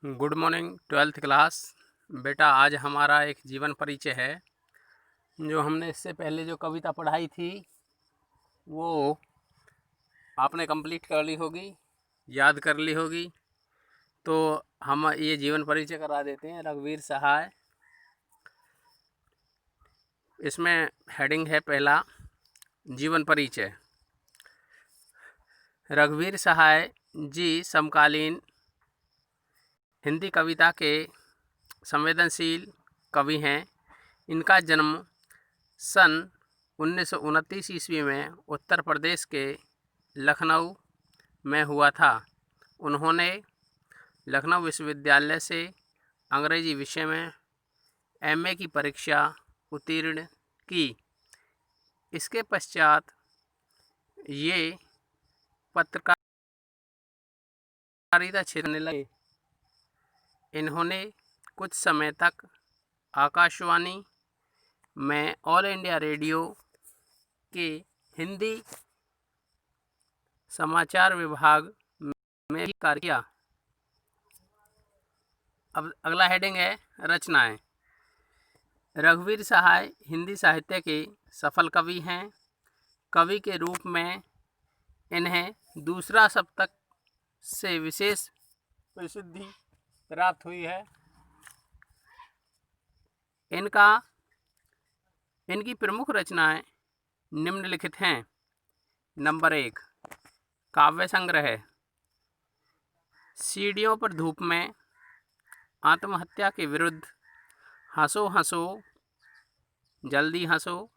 Good morning twelfth class. बेटा आज हमारा एक जीवन परिचय है। जो हमने इससे पहले जो कविता पढ़ाई थी वो आपने कंप्लीट कर ली होगी, याद कर ली होगी। तो हम ये जीवन परिचय करा देते हैं। रघुवीर सहाय, इसमें हेडिंग है पहला, जीवन परिचय। रघुवीर सहाय जी समकालीन हिंदी कविता के संवेदनशील कवि हैं। इनका जन्म सन 1929 ईस्वी में उत्तर प्रदेश के लखनऊ में हुआ था। उन्होंने लखनऊ विश्वविद्यालय से अंग्रेजी विषय में एमए की परीक्षा उत्तीर्ण की। इसके पश्चात ये पत्रकारिता क्षेत्र में लगे। इन्होंने कुछ समय तक आकाशवाणी में ऑल इंडिया रेडियो के हिंदी समाचार विभाग में भी कार्य किया। अब अगला हेडिंग है रचनाएं। रघुवीर सहाय हिंदी साहित्य के सफल कवि हैं। कवि के रूप में इन्हें दूसरा सप्तक से विशेष प्रसिद्धि प्राप्त हुई है। इनकी प्रमुख रचनाएं निम्नलिखित हैं। नंबर 1, काव्य संग्रह। सीढ़ियों पर धूप में, आत्महत्या के विरुद्ध, हंसो हंसो जल्दी हंसो,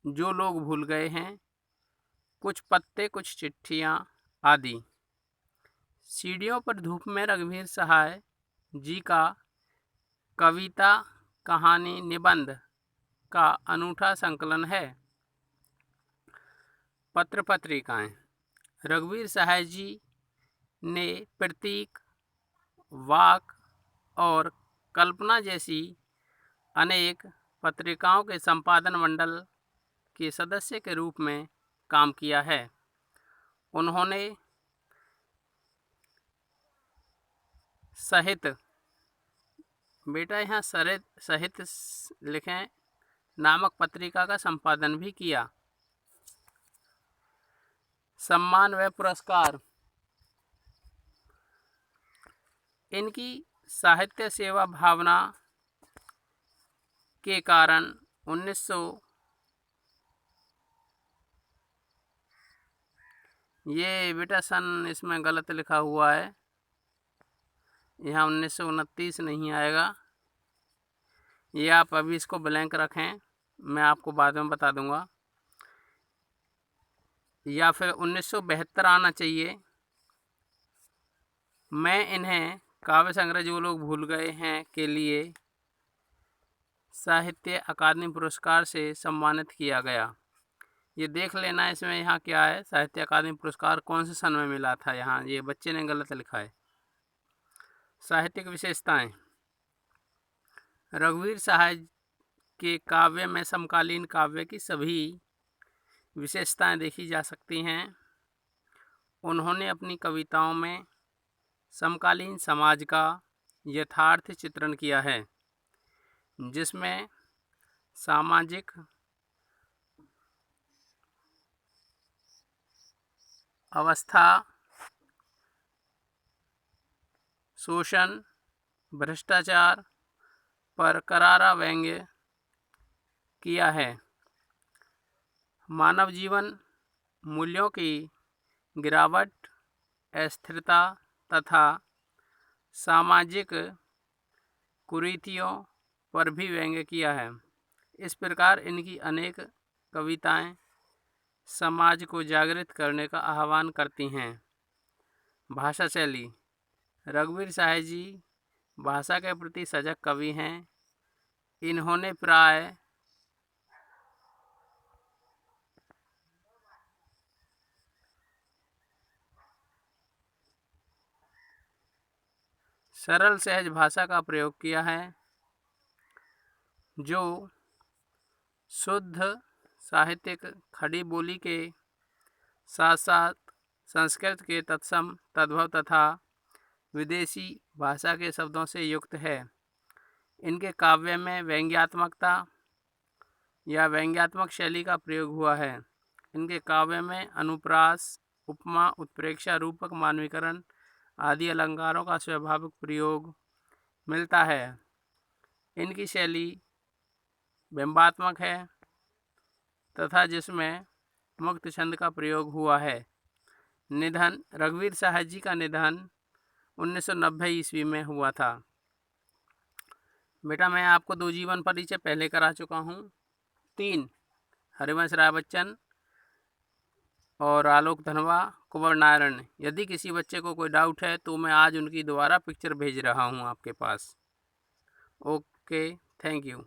जो लोग भूल गए हैं, कुछ पत्ते कुछ चिट्ठियाँ आदि। सीढ़ियों पर धूप में रघुवीर सहाय जी का कविता, कहानी, निबंध का अनूठा संकलन है। पत्र पत्रिकाएं। रघुवीर सहाय जी ने प्रतीक, वाक और कल्पना जैसी अनेक पत्रिकाओं के संपादन मंडल के सदस्य के रूप में काम किया है। उन्होंने साहित्य, बेटा यहाँ साहित्य लिखें, नामक पत्रिका का संपादन भी किया। सम्मान व पुरस्कार। इनकी साहित्य सेवा भावना के कारण 1900 ये बेटा सन इसमें गलत लिखा हुआ है, यहाँ 1929 नहीं आएगा। ये आप अभी इसको ब्लैंक रखें, मैं आपको बाद में बता दूंगा। या फिर 1972 आना चाहिए। मैं इन्हें काव्य संग्रह जो लोग भूल गए हैं के लिए साहित्य अकादमी पुरस्कार से सम्मानित किया गया। ये देख लेना इसमें यहाँ क्या है, साहित्य अकादमी पुरस्कार कौन से सन में मिला था। यहाँ ये बच्चे ने गलत लिखा है। साहित्यिक विशेषताएं। रघुवीर सहाय के काव्य में समकालीन काव्य की सभी विशेषताएं देखी जा सकती हैं। उन्होंने अपनी कविताओं में समकालीन समाज का यथार्थ चित्रण किया है, जिसमें सामाजिक अवस्था, शोषण, भ्रष्टाचार पर करारा व्यंग्य किया है। मानव जीवन मूल्यों की गिरावट, अस्थिरता तथा सामाजिक कुरीतियों पर भी व्यंग्य किया है। इस प्रकार इनकी अनेक कविताएं समाज को जागृत करने का आह्वान करती हैं। भाषा शैली। रघुवीर सहाय जी भाषा के प्रति सजग कवि हैं। इन्होंने प्राय सरल सहज भाषा का प्रयोग किया है, जो शुद्ध साहित्यिक खड़ी बोली के साथ साथ संस्कृत के तत्सम, तद्भव तथा विदेशी भाषा के शब्दों से युक्त है। इनके काव्य में व्यंग्यात्मकता या व्यंग्यात्मक शैली का प्रयोग हुआ है। इनके काव्य में अनुप्रास, उपमा, उत्प्रेक्षा, रूपक, मानवीकरण आदि अलंकारों का स्वाभाविक प्रयोग मिलता है। इनकी शैली बिंबात्मक है तथा जिसमें मुक्त छंद का प्रयोग हुआ है। निधन: रघुवीर साहब जी का निधन 1990 ईस्वी में हुआ था। बेटा मैं आपको 2 जीवन परिचय पहले करा चुका हूँ। 3 हरिवंश राय बच्चन और आलोक धनवा, कुंवर नारायण। यदि किसी बच्चे को कोई डाउट है तो मैं आज उनकी दोबारा पिक्चर भेज रहा हूँ आपके पास। Okay, thank you.